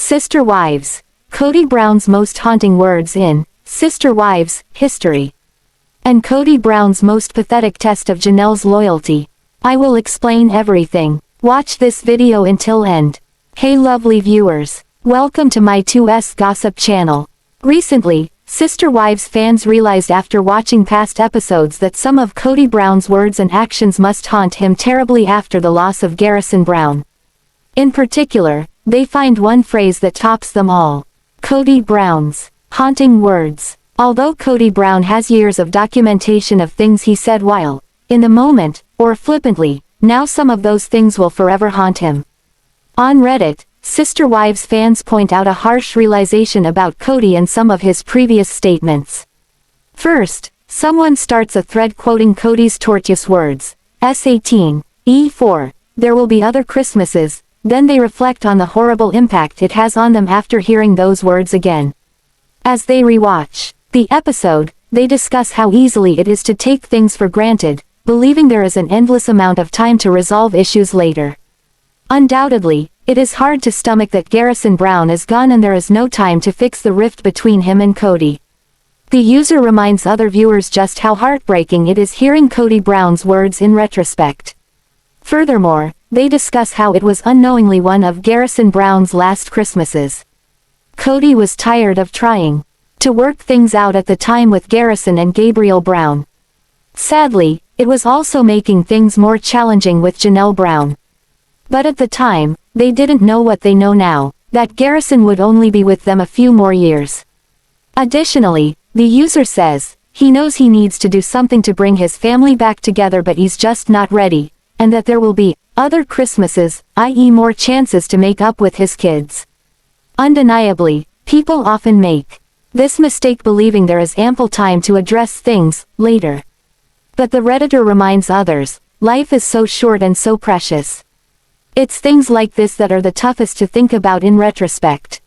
Sister Wives. Kody Brown's most haunting words in Sister Wives history. And Kody Brown's most pathetic test of Janelle's loyalty. I will explain everything. Watch this video until end. Hey lovely viewers. Welcome to my 2S Gossip channel. Recently, Sister Wives fans realized after watching past episodes that some of Kody Brown's words and actions must haunt him terribly after the loss of Garrison Brown. In particular, they find one phrase that tops them all. Kody Brown's haunting words. Although Kody Brown has years of documentation of things he said while in the moment, or flippantly, now some of those things will forever haunt him. On Reddit, Sister Wives fans point out a harsh realization about Kody and some of his previous statements. First, someone starts a thread quoting Kody's tortuous words, S18, E4, there will be other Christmases, then they reflect on the horrible impact it has on them after hearing those words again. As they rewatch the episode, they discuss how easily it is to take things for granted, believing there is an endless amount of time to resolve issues later. Undoubtedly, it is hard to stomach that Garrison Brown is gone and there is no time to fix the rift between him and Kody. The user reminds other viewers just how heartbreaking it is hearing Kody Brown's words in retrospect. Furthermore, they discuss how it was unknowingly one of Garrison Brown's last Christmases. Kody was tired of trying to work things out at the time with Garrison and Gabriel Brown. Sadly, it was also making things more challenging with Janelle Brown. But at the time, they didn't know what they know now, that Garrison would only be with them a few more years. Additionally, the user says, he knows he needs to do something to bring his family back together but he's just not ready, and that there will be other Christmases, i.e. more chances to make up with his kids. Undeniably, people often make this mistake believing there is ample time to address things later. But the Redditor reminds others, life is so short and so precious. It's things like this that are the toughest to think about in retrospect.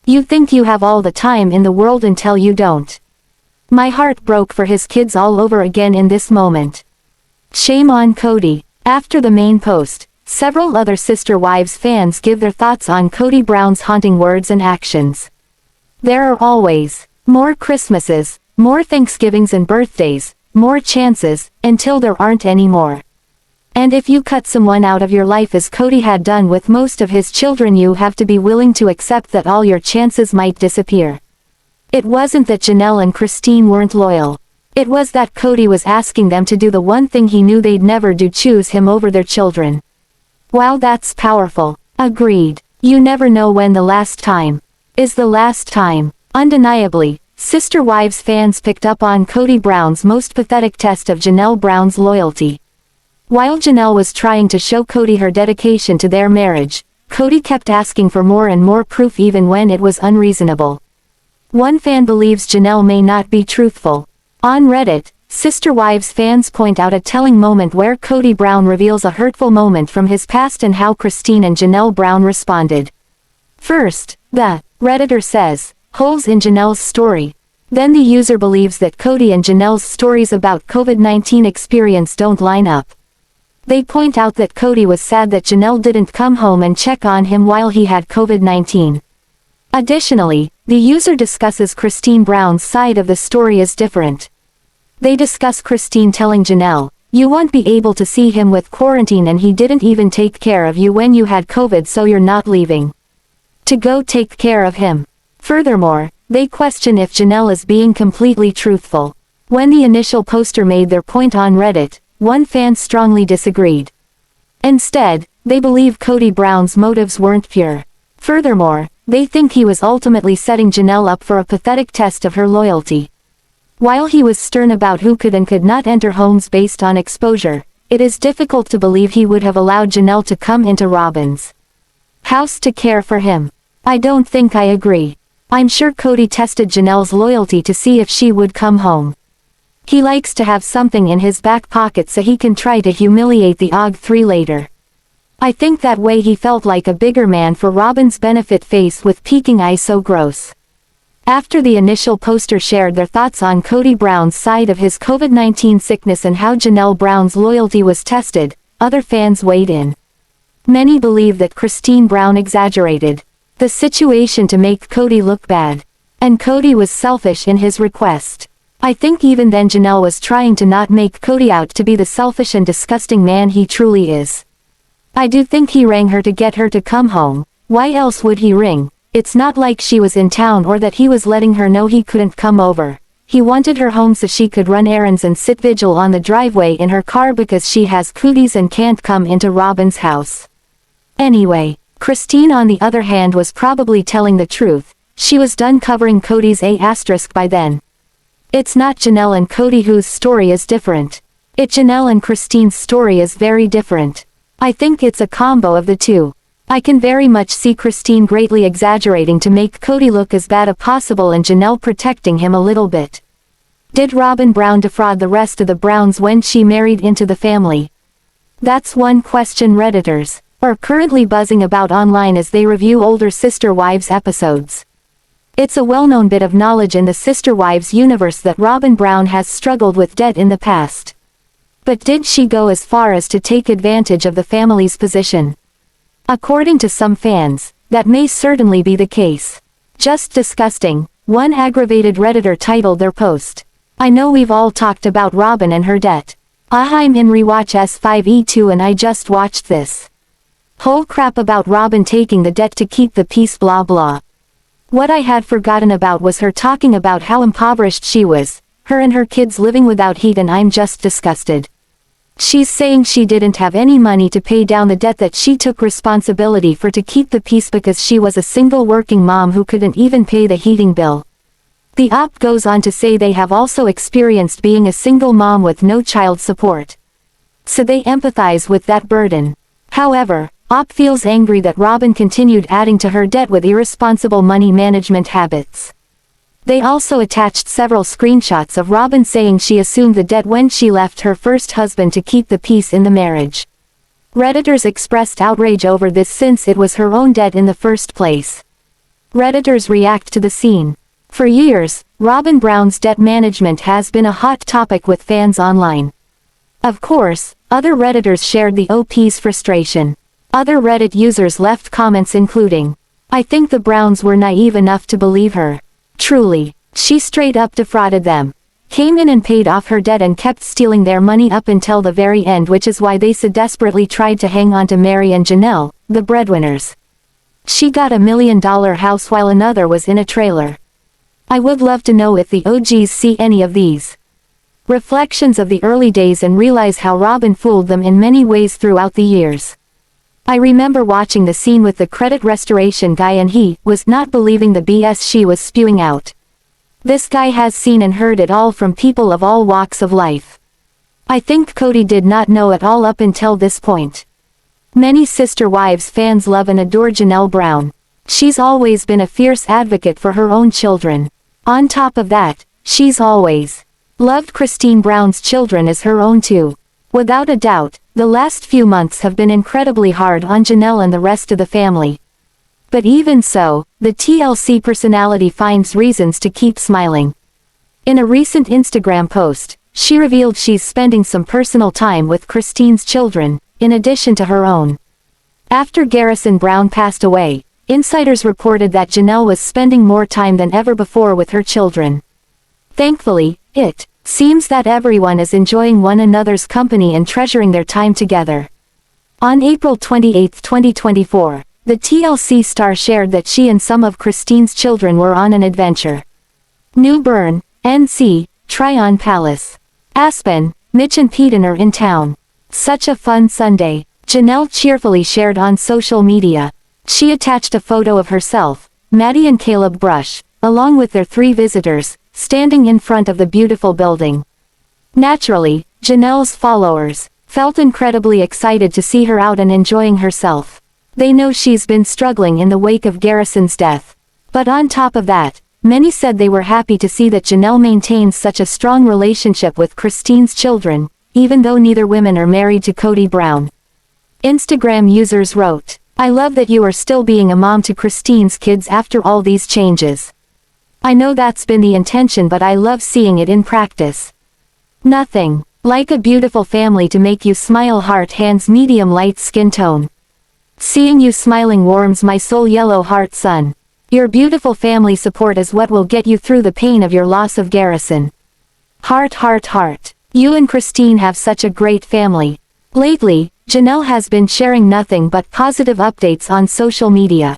You think you have all the time in the world until you don't. My heart broke for his kids all over again in this moment. Shame on Kody. After the main post, several other Sister Wives fans give their thoughts on Kody Brown's haunting words and actions. There are always more Christmases, more Thanksgivings and birthdays, more chances, until there aren't any more. And if you cut someone out of your life as Kody had done with most of his children, you have to be willing to accept that all your chances might disappear. It wasn't that Janelle and Christine weren't loyal. It was that Kody was asking them to do the one thing he knew they'd never do, choose him over their children. Wow, that's powerful. Agreed. You never know when the last time is the last time. Undeniably, Sister Wives fans picked up on Kody Brown's most pathetic test of Janelle Brown's loyalty. While Janelle was trying to show Kody her dedication to their marriage, Kody kept asking for more and more proof even when it was unreasonable. One fan believes Janelle may not be truthful. On Reddit, Sister Wives fans point out a telling moment where Kody Brown reveals a hurtful moment from his past and how Christine and Janelle Brown responded. First, the Redditor says, holes in Janelle's story. Then the user believes that Kody and Janelle's stories about COVID-19 experience don't line up. They point out that Kody was sad that Janelle didn't come home and check on him while he had COVID-19. Additionally, the user discusses Christine Brown's side of the story is different. They discuss Christine telling Janelle, you won't be able to see him with quarantine and he didn't even take care of you when you had COVID, so you're not leaving to go take care of him. Furthermore, they question if Janelle is being completely truthful. When the initial poster made their point on Reddit, one fan strongly disagreed. Instead, they believe Kody Brown's motives weren't pure. Furthermore, they think he was ultimately setting Janelle up for a pathetic test of her loyalty. While he was stern about who could and could not enter homes based on exposure, it is difficult to believe he would have allowed Janelle to come into Robyn's house to care for him. I don't think I agree. I'm sure Kody tested Janelle's loyalty to see if she would come home. He likes to have something in his back pocket so he can try to humiliate the OG3 later. I think that way he felt like a bigger man for Robyn's benefit faced with peeking eyes so gross. After the initial poster shared their thoughts on Kody Brown's side of his COVID-19 sickness and how Janelle Brown's loyalty was tested, other fans weighed in. Many believe that Christine Brown exaggerated the situation to make Kody look bad. And Kody was selfish in his request. I think even then Janelle was trying to not make Kody out to be the selfish and disgusting man he truly is. I do think he rang her to get her to come home. Why else would he ring? It's not like she was in town or that he was letting her know he couldn't come over. He wanted her home so she could run errands and sit vigil on the driveway in her car because she has cooties and can't come into Robyn's house. Anyway, Christine on the other hand was probably telling the truth. She was done covering Kody's A** by then. It's not Janelle and Kody whose story is different. It's Janelle and Christine's story is very different. I think it's a combo of the two. I can very much see Christine greatly exaggerating to make Kody look as bad as possible and Janelle protecting him a little bit. Did Robyn Brown defraud the rest of the Browns when she married into the family? That's one question Redditors are currently buzzing about online as they review older Sister Wives episodes. It's a well-known bit of knowledge in the Sister Wives universe that Robyn Brown has struggled with debt in the past. But did she go as far as to take advantage of the family's position? According to some fans, that may certainly be the case. Just disgusting, one aggravated Redditor titled their post. I know we've all talked about Robyn and her debt. I'm in rewatch S5E2 and I just watched this whole crap about Robyn taking the debt to keep the peace blah blah. What I had forgotten about was her talking about how impoverished she was, her and her kids living without heat, and I'm just disgusted. She's saying she didn't have any money to pay down the debt that she took responsibility for to keep the peace because she was a single working mom who couldn't even pay the heating bill. The op goes on to say they have also experienced being a single mom with no child support. So they empathize with that burden. However, op feels angry that Robyn continued adding to her debt with irresponsible money management habits. They also attached several screenshots of Robyn saying she assumed the debt when she left her first husband to keep the peace in the marriage. Redditors expressed outrage over this since it was her own debt in the first place. Redditors react to the scene. For years, Robyn Brown's debt management has been a hot topic with fans online. Of course, other Redditors shared the OP's frustration. Other Reddit users left comments including, "I think the Browns were naive enough to believe her. Truly, she straight up defrauded them. Came in and paid off her debt and kept stealing their money up until the very end, which is why they so desperately tried to hang on to Meri and Janelle, the breadwinners. She got $1 million house while another was in a trailer." I would love to know if the OGs see any of these reflections of the early days and realize how Robyn fooled them in many ways throughout the years. I remember watching the scene with the credit restoration guy and he was not believing the BS she was spewing out. This guy has seen and heard it all from people of all walks of life. I think Kody did not know it all up until this point. Many Sister Wives fans love and adore Janelle Brown. She's always been a fierce advocate for her own children. On top of that, she's always loved Christine Brown's children as her own too. Without a doubt, the last few months have been incredibly hard on Janelle and the rest of the family. But even so, the TLC personality finds reasons to keep smiling. In a recent Instagram post, she revealed she's spending some personal time with Christine's children, in addition to her own. After Garrison Brown passed away, insiders reported that Janelle was spending more time than ever before with her children. Thankfully, it seems that everyone is enjoying one another's company and treasuring their time together. On April 28, 2024, the TLC star shared that she and some of Christine's children were on an adventure. New Bern, NC, Tryon Palace. Aspyn, Mitch and Paedon are in town. Such a fun Sunday, Janelle cheerfully shared on social media. She attached a photo of herself, Maddie and Caleb Brush, along with their 3 visitors, standing in front of the beautiful building. Naturally, Janelle's followers felt incredibly excited to see her out and enjoying herself. They know she's been struggling in the wake of Garrison's death. But on top of that, many said they were happy to see that Janelle maintains such a strong relationship with Christine's children, even though neither women are married to Kody Brown. Instagram users wrote, "I love that you are still being a mom to Christine's kids after all these changes. I know that's been the intention, but I love seeing it in practice. Nothing like a beautiful family to make you smile. Heart hands medium light skin tone." Seeing you smiling warms my soul, yellow heart son. Your beautiful family support is what will get you through the pain of your loss of Garrison. Heart, heart, heart. You and Christine have such a great family. Lately, Janelle has been sharing nothing but positive updates on social media.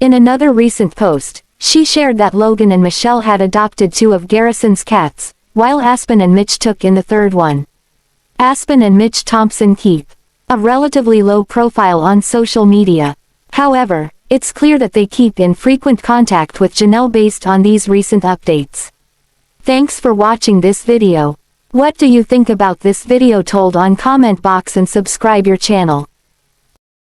In another recent post, she shared that Logan and Michelle had adopted 2 of Garrison's cats, while Aspyn and Mitch took in the third one. Aspyn and Mitch Thompson keep a relatively low profile on social media. However, it's clear that they keep in frequent contact with Janelle based on these recent updates. Thanks for watching this video. What do you think about this video? Told on comment box and subscribe your channel.